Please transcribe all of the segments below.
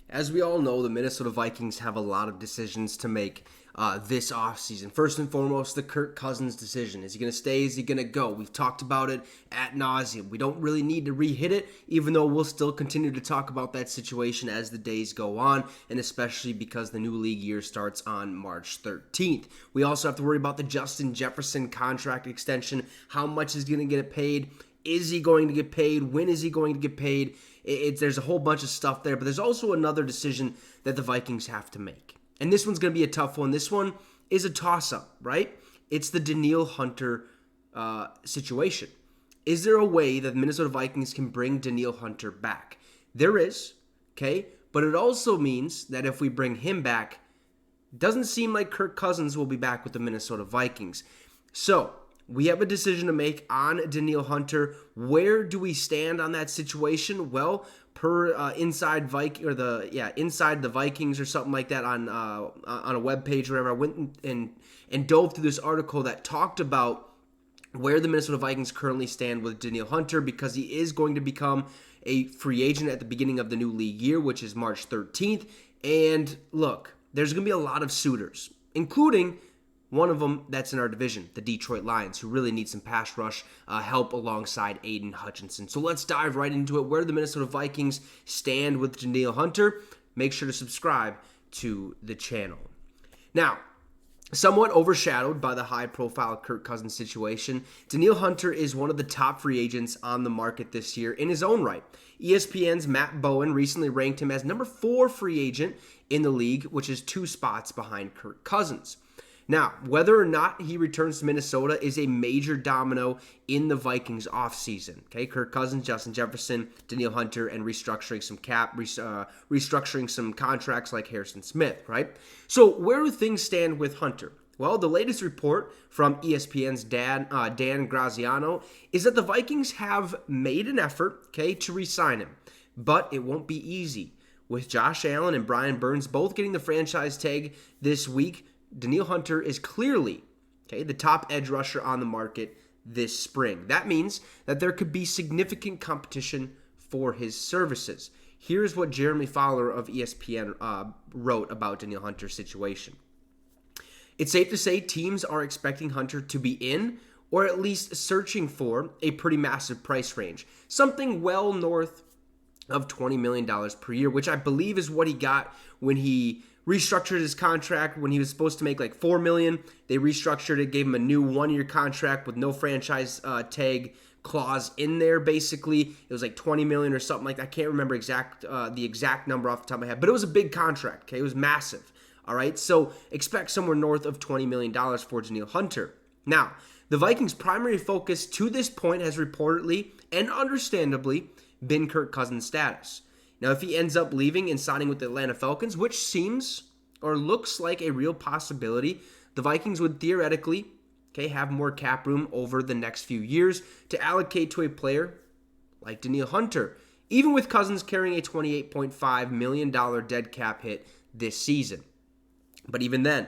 As we all know, the Minnesota Vikings have a lot of decisions to make this offseason. First and foremost, the Kirk Cousins decision. Is he going to stay? Is he going to go? We've talked about it ad nauseum. We don't really need to re-hit it, even though we'll still continue to talk about that situation as the days go on, and especially because the new league year starts on March 13th. We also have to worry about the Justin Jefferson contract extension. How much is going to get paid? Is he going to get paid? When is he going to get paid? There's a whole bunch of stuff there, but there's also another decision that the Vikings have to make. And this one's going to be a tough one. This one is a toss-up, right? It's the Danielle Hunter situation. Is there a way that the Minnesota Vikings can bring Danielle Hunter back? There is, okay? But it also means that if we bring him back, it doesn't seem like Kirk Cousins will be back with the Minnesota Vikings. So we have a decision to make on Danielle Hunter. Where do we stand on that situation? Well, per Inside the Vikings or something like that on a web page or whatever, I went and dove through this article that talked about where the Minnesota Vikings currently stand with Danielle Hunter, because he is going to become a free agent at the beginning of the new league year, which is March 13th. And look, there's going to be a lot of suitors, including one of them that's in our division, the Detroit Lions, who really need some pass rush help alongside Aiden Hutchinson. So let's dive right into it. Where the Minnesota Vikings stand with Danielle Hunter. Make sure to subscribe to the channel. Now, somewhat overshadowed by the high-profile Kirk Cousins situation, Danielle Hunter is one of the top free agents on the market this year in his own right. ESPN's Matt Bowen recently ranked him as number 4 free agent in the league, which is 2 spots behind Kirk Cousins. Now, whether or not he returns to Minnesota is a major domino in the Vikings offseason. Okay, Kirk Cousins, Justin Jefferson, Danielle Hunter, and restructuring some contracts like Harrison Smith, right? So where do things stand with Hunter? Well, the latest report from ESPN's Dan Graziano is that the Vikings have made an effort, okay, to re-sign him, but it won't be easy. With Josh Allen and Brian Burns both getting the franchise tag this week, Danielle Hunter is clearly, okay, the top edge rusher on the market this spring. That means that there could be significant competition for his services. Here's what Jeremy Fowler of ESPN wrote about Danielle Hunter's situation. It's safe to say teams are expecting Hunter to be in, or at least searching for, a pretty massive price range. Something well north of $20 million per year, which I believe is what he got when he restructured his contract when he was supposed to make like $4 million. They restructured it, gave him a new 1-year contract with no franchise tag clause in there. Basically, it was like $20 million or something like that. I can't remember the exact number off the top of my head, but it was a big contract. Okay, it was massive. All right, so expect somewhere north of $20 million for Danielle Hunter. Now, the Vikings' primary focus to this point has reportedly and understandably been Kirk Cousins' status. Now, if he ends up leaving and signing with the Atlanta Falcons, which seems or looks like a real possibility, the Vikings would theoretically, have more cap room over the next few years to allocate to a player like Danielle Hunter, even with Cousins carrying a $28.5 million dead cap hit this season. But even then,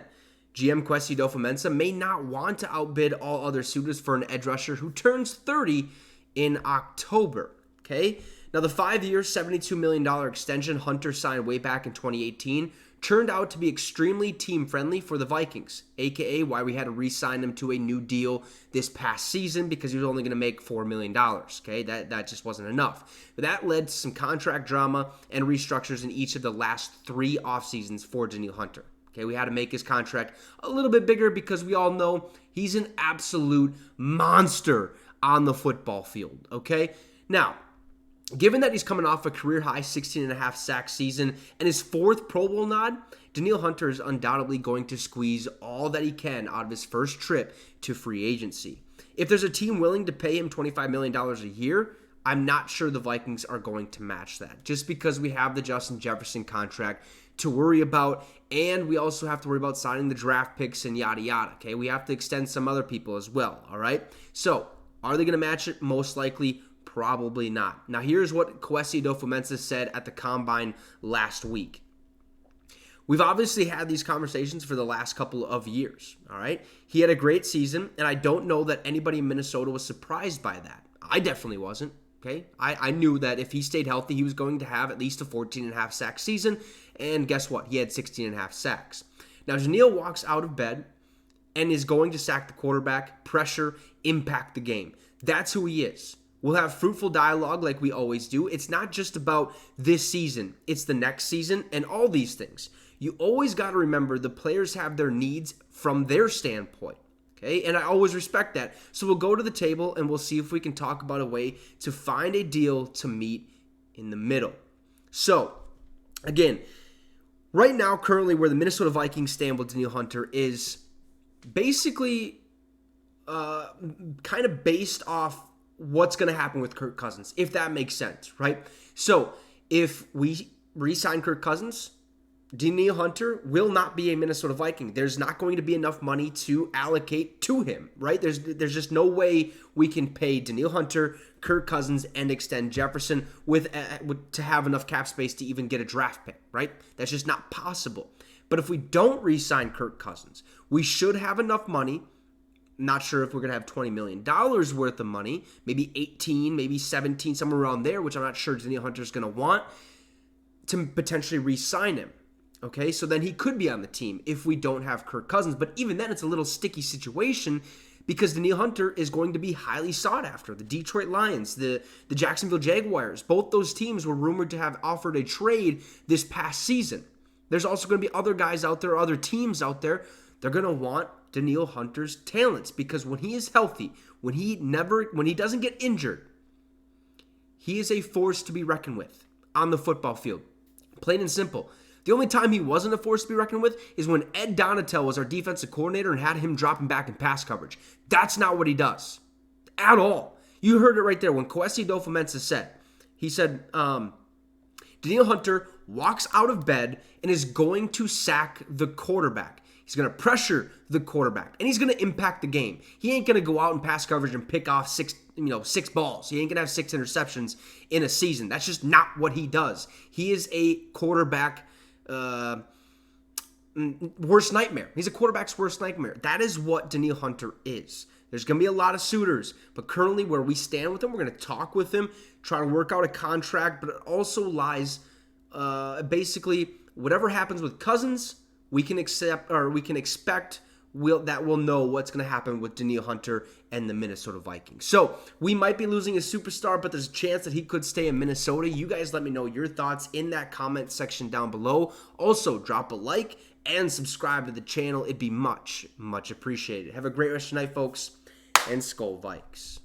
GM Kwesi Adofo-Mensah may not want to outbid all other suitors for an edge rusher who turns 30 in October, okay? Now, the 5-year, $72 million extension Hunter signed way back in 2018 turned out to be extremely team-friendly for the Vikings, a.k.a. why we had to re-sign him to a new deal this past season, because he was only going to make $4 million, okay? That just wasn't enough. But that led to some contract drama and restructures in each of the last 3 offseasons for Danielle Hunter. Okay, we had to make his contract a little bit bigger because we all know he's an absolute monster on the football field, okay? Now, given that he's coming off a career-high 16.5 sack season and his 4th Pro Bowl nod, Danielle Hunter is undoubtedly going to squeeze all that he can out of his first trip to free agency. If there's a team willing to pay him $25 million a year, I'm not sure the Vikings are going to match that, just because we have the Justin Jefferson contract to worry about, and we also have to worry about signing the draft picks and yada yada, okay? We have to extend some other people as well, all right? So, are they going to match it? Most likely, probably not. Now, here's what Kwesi Adofo-Mensah said at the Combine last week. We've obviously had these conversations for the last couple of years, all right? He had a great season, and I don't know that anybody in Minnesota was surprised by that. I definitely wasn't. Okay, I knew that if he stayed healthy, he was going to have at least a 14.5 sack season. And guess what? He had 16.5 sacks. Now, Danielle walks out of bed and is going to sack the quarterback, pressure, impact the game. That's who he is. We'll have fruitful dialogue like we always do. It's not just about this season. It's the next season and all these things. You always got to remember the players have their needs from their standpoint. Okay, and I always respect that. So we'll go to the table and we'll see if we can talk about a way to find a deal to meet in the middle. So, again, right now, currently, where the Minnesota Vikings stand with Danielle Hunter is basically kind of based off what's going to happen with Kirk Cousins, if that makes sense, right? So, if we re-sign Kirk Cousins, Danielle Hunter will not be a Minnesota Viking. There's not going to be enough money to allocate to him, right? There's just no way we can pay Danielle Hunter, Kirk Cousins, and extend Jefferson to have enough cap space to even get a draft pick, right? That's just not possible. But if we don't re-sign Kirk Cousins, we should have enough money. Not sure if we're going to have $20 million worth of money, maybe 18, maybe 17, somewhere around there, which I'm not sure Danielle Hunter's going to want, to potentially re-sign him. Okay, so then he could be on the team if we don't have Kirk Cousins. But even then, it's a little sticky situation because Danielle Hunter is going to be highly sought after. The Detroit Lions, the Jacksonville Jaguars, both those teams were rumored to have offered a trade this past season. There's also going to be other guys out there, other teams out there. They're going to want Danielle Hunter's talents because when he is healthy, when he doesn't get injured, he is a force to be reckoned with on the football field. Plain and simple. The only time he wasn't a force to be reckoned with is when Ed Donatel was our defensive coordinator and had him dropping back in pass coverage. That's not what he does at all. You heard it right there when Kwesi Adofo-Mensah said, he said, Danielle Hunter walks out of bed and is going to sack the quarterback. He's going to pressure the quarterback, and he's going to impact the game. He ain't going to go out in pass coverage and pick off six balls. He ain't going to have 6 interceptions in a season. That's just not what he does. He is a quarterback worst nightmare. He's a quarterback's worst nightmare. That is what Danielle Hunter is. There's going to be a lot of suitors, but currently where we stand with him, we're going to talk with him, try to work out a contract, but it also lies basically whatever happens with Cousins, we can expect that we'll know what's going to happen with Danielle Hunter and the Minnesota Vikings. So we might be losing a superstar, but there's a chance that he could stay in Minnesota. You guys let me know your thoughts in that comment section down below. Also, drop a like and subscribe to the channel. It'd be much, much appreciated. Have a great rest of the night, folks, and Skol Vikes.